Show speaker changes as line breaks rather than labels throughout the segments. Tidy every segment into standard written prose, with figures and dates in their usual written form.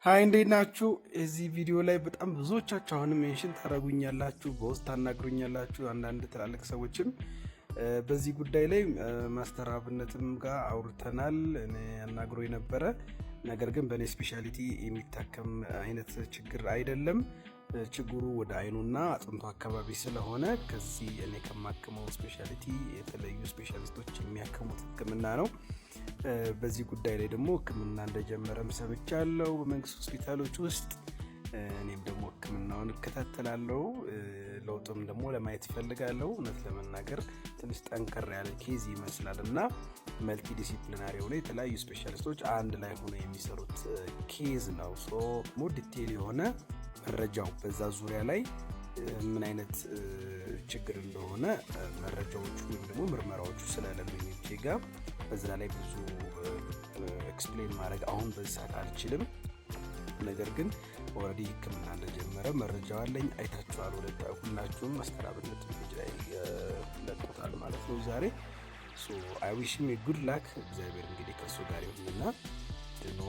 ሃይ እንዴት ናችሁ? እዚህ ቪዲዮ ላይ በጣም ብዙዎቻችሁ አሁንም ሜንሽን ታደርጉኛላችሁ፣ በውስጥ ታናግሩኛላችሁ። አንዳንድ ትላልቅ ሰዎችም በዚህ ጉዳይ ላይ ማስተር አብነትም ጋር አውርተናል። እኔ አናግሮ የነበረ ነገር ግን በኔ ስፔሻሊቲ የሚታከም አይነት ችግር አይደለም። ችግሩ ወደ አይኑና አጥንቱ አካባቢ ስለሆነ ከዚህ እኔ ከማከመው ስፔሻሊቲ የተለዩ ስፔሻሊስቶች የሚያከሙት ሕክምና ነው። በዚህ ጉዳይ ላይ ደግሞ ሕክምና እንደጀመረም ሰምቻለሁ በመንግስት ሆስፒታሎች ውስጥ። እኔም ደግሞ ሕክምናውን እከታተላለሁ። ለውጥም ደግሞ ለማየት እፈልጋለሁ። እውነት ለመናገር ትንሽ ጠንከር ያለ ኬዝ ይመስላል እና መልቲ ዲሲፕሊናሪ የሆነ የተለያዩ ስፔሻሊስቶች አንድ ላይ ሆነ የሚሰሩት ኬዝ ነው። ሞር ዲቴል የሆነ መረጃው በዛ ዙሪያ ላይ ምን አይነት ችግር እንደሆነ መረጃዎቹ ወይም ደግሞ ምርመራዎቹ ስለሌሉኝ ጋር በዛ ላይ ብዙ ኤክስፕሌን ማድረግ አሁን በዚህ ሰዓት አልችልም። ነገር ግን ኦልሬዲ ህክምና እንደጀመረ መረጃው አለኝ። አይታችኋል። ሁላችሁም ማስተር አብነት ፔጅ ላይ ለቆታል ማለት ነው ዛሬ። አይ ዊሽ ሚ ጉድ ላክ። እግዚአብሔር እንግዲህ ከሱ ጋር ይሁንና ድኖ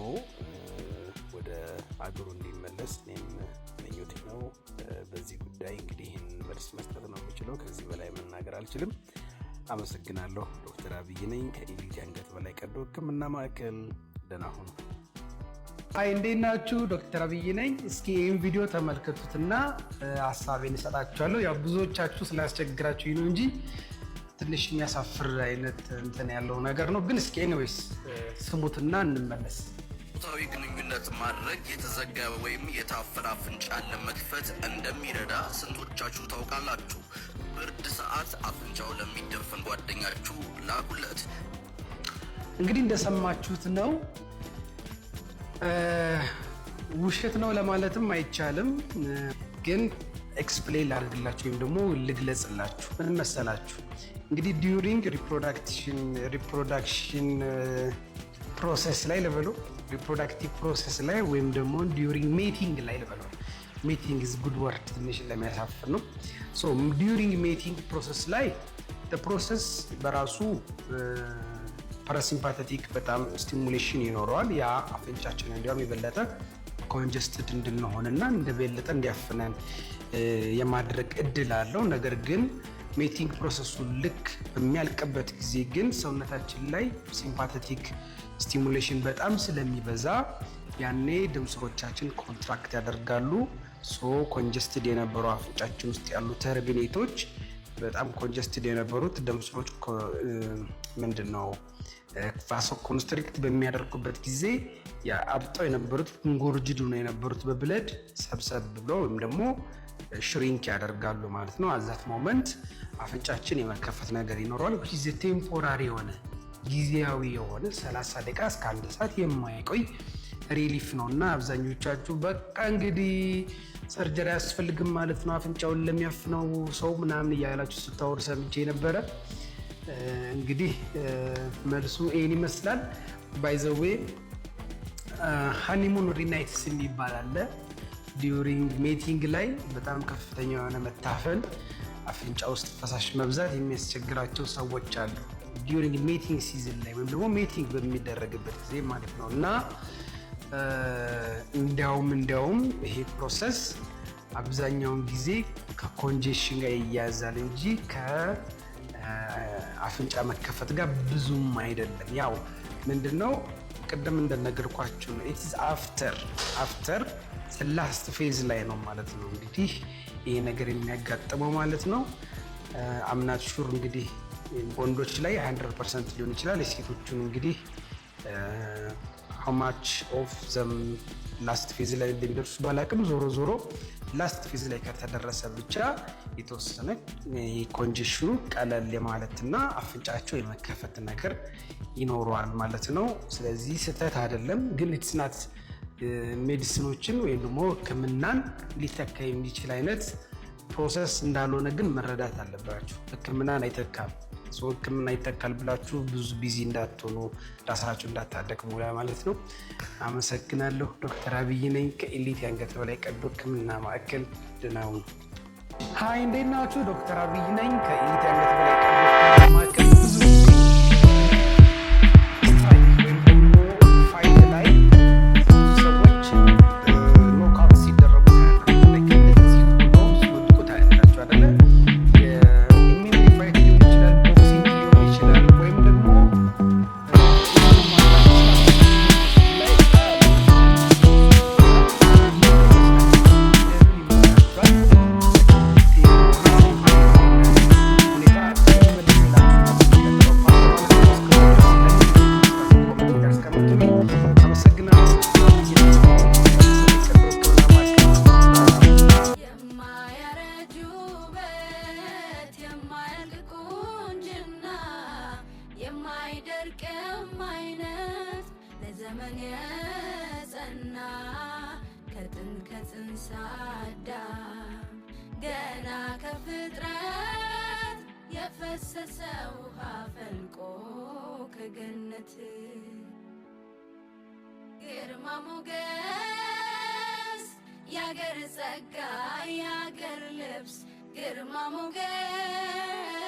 ወደ አገሩ እንዲመለስ እኔም ምኞቴ ነው። በዚህ ጉዳይ እንግዲህ ይህን መልስ መስጠት ነው የምችለው። ከዚህ በላይ መናገር አልችልም። አመሰግናለሁ። ዶክተር አብይ ነኝ ከኤሊት የአንገት በላይ ቀዶ ህክምና ማዕከል። ደህና ሁኑ።
አይ እንዴት ናችሁ? ዶክተር አብይ ነኝ። እስኪ ይህን ቪዲዮ ተመልከቱትና ሀሳቤን እሰጣችኋለሁ። ያው ብዙዎቻችሁ ስላስቸግራችሁኝ ነው እንጂ ትንሽ የሚያሳፍር አይነት እንትን ያለው ነገር ነው። ግን እስኪ ኤኒዌይስ ስሙትና እንመለስ።
ጾታዊ ግንኙነት ማድረግ የተዘጋ ወይም የታፈነ አፍንጫን ለመክፈት እንደሚረዳ ስንቶቻችሁ ታውቃላችሁ? ብርድ ሰዓት አፍንጫው ለሚደፈን ጓደኛችሁ ላኩለት።
እንግዲህ እንደሰማችሁት ነው። ውሸት ነው ለማለትም አይቻልም፣ ግን ኤክስፕሌን ላድርግላችሁ ወይም ደግሞ ልግለጽላችሁ። ምን መሰላችሁ? እንግዲህ ዲዩሪንግ ሪፕሮዳክሽን ፕሮሰስ ላይ ልበለው፣ ሪፕሮዳክቲቭ ፕሮሰስ ላይ ወይም ደግሞ ዲዩሪንግ ሜቲንግ ላይ ልበለው። ሜቲንግ ኢዝ ጉድ ወርድ፣ ትንሽ ለሚያሳፍር ነው። ዲዩሪንግ ሜቲንግ ፕሮሰስ ላይ ፕሮሰስ በራሱ ፓራሲምፓቴቲክ በጣም ስቲሙሌሽን ይኖረዋል። ያ አፍንጫችን እንዲያውም የበለጠ ኮንጀስትድ እንድንሆንና እንደበለጠ እንዲያፍነን የማድረግ እድል አለው። ነገር ግን ሜቲንግ ፕሮሰሱ ልክ በሚያልቅበት ጊዜ ግን ሰውነታችን ላይ ሲምፓቴቲክ ስቲሙሌሽን በጣም ስለሚበዛ ያኔ ደም ስሮቻችን ኮንትራክት ያደርጋሉ። ኮንጀስትድ የነበሩ አፍንጫችን ውስጥ ያሉ ተርቢኔቶች በጣም ኮንጀስትድ የነበሩት ደም ስሮች ምንድነው ቫሶ ኮንስትሪክት በሚያደርጉበት ጊዜ አብጠው የነበሩት እንጎርጅዱ ነው የነበሩት በብለድ ሰብሰብ ብሎ ወይም ደግሞ ሽሪንክ ያደርጋሉ ማለት ነው። አዛት ሞመንት አፍንጫችን የመከፈት ነገር ይኖረዋል። ጊዜ ቴምፖራሪ የሆነ ጊዜያዊ የሆነ 30 ደቂቃ እስከ 1 ሰዓት የማይቆይ ሪሊፍ ነው እና አብዛኞቻችሁ በቃ እንግዲህ ሰርጀሪ አያስፈልግም ማለት ነው አፍንጫውን ለሚያፍነው ሰው ምናምን እያላችሁ ስታወሩ ሰምቼ ነበረ። እንግዲህ መልሱ ይሄን ይመስላል። ባይ ዘ ዌይ ሃኒሙን ሪናይትስ የሚባል አለ። ዲዩሪንግ ሜቲንግ ላይ በጣም ከፍተኛ የሆነ መታፈን፣ አፍንጫ ውስጥ ፈሳሽ መብዛት የሚያስቸግራቸው ሰዎች አሉ። ዲዩሪንግ ሜቲንግ ሲዝን ላይ ወይም ደግሞ ሜቲንግ በሚደረግበት ጊዜ ማለት ነው እና እንዲያውም ይሄ ፕሮሰስ አብዛኛውን ጊዜ ከኮንጀሽን ጋር ይያያዛል እንጂ ከአፍንጫ መከፈት ጋር ብዙም አይደለም። ያው ምንድነው ቅድም እንደነገርኳችሁ ነው። ኢትስ አፍተር ላስት ፌዝ ላይ ነው ማለት ነው እንግዲህ ይሄ ነገር የሚያጋጥመው ማለት ነው። አምናት ሹር እንግዲህ ወንዶች ላይ 100% ሊሆን ይችላል። የሴቶቹን እንግዲህ how much of them ላስት ፌዝ ላይ እንደሚደርሱ ባላቅም ዞሮ ላስት ፌዝ ላይ ከተደረሰ ብቻ የተወሰነ ኮንጀሽኑ ቀለል የማለትና አፍንጫቸው የመከፈት ነገር ይኖረዋል ማለት ነው። ስለዚህ ስህተት አይደለም፣ ግን ኢትስ ናት ሜዲሲኖችን ወይም ደግሞ ሕክምናን ሊተካ የሚችል አይነት ፕሮሰስ እንዳልሆነ ግን መረዳት አለባችሁ። ሕክምናን አይተካም። ሕክምና ይተካል ብላችሁ ብዙ ቢዚ እንዳትሆኑ ራሳችሁ እንዳታደክሙ ማለት ነው። አመሰግናለሁ። ዶክተር አብይ ነኝ ከኤሊት የአንገት በላይ ቀዶ ሕክምና ማዕከል። ደህና ሁኑ። ሃይ እንዴት ናችሁ? ዶክተር አብይ ነኝ ከኤሊት የአንገት በላይ ቀዶ ሕክምና ማዕከል። ብዙ ፋይት ላይ ብዙ ሰዎች
ነበርና ከጥንት ከጽንሰ አዳም ገና ከፍጥረት የፈሰሰ ውሃ ፈልቆ ከገነት ግርማ ሞገስ ያገር ጸጋ ያገር ልብስ ግርማ ሞገስ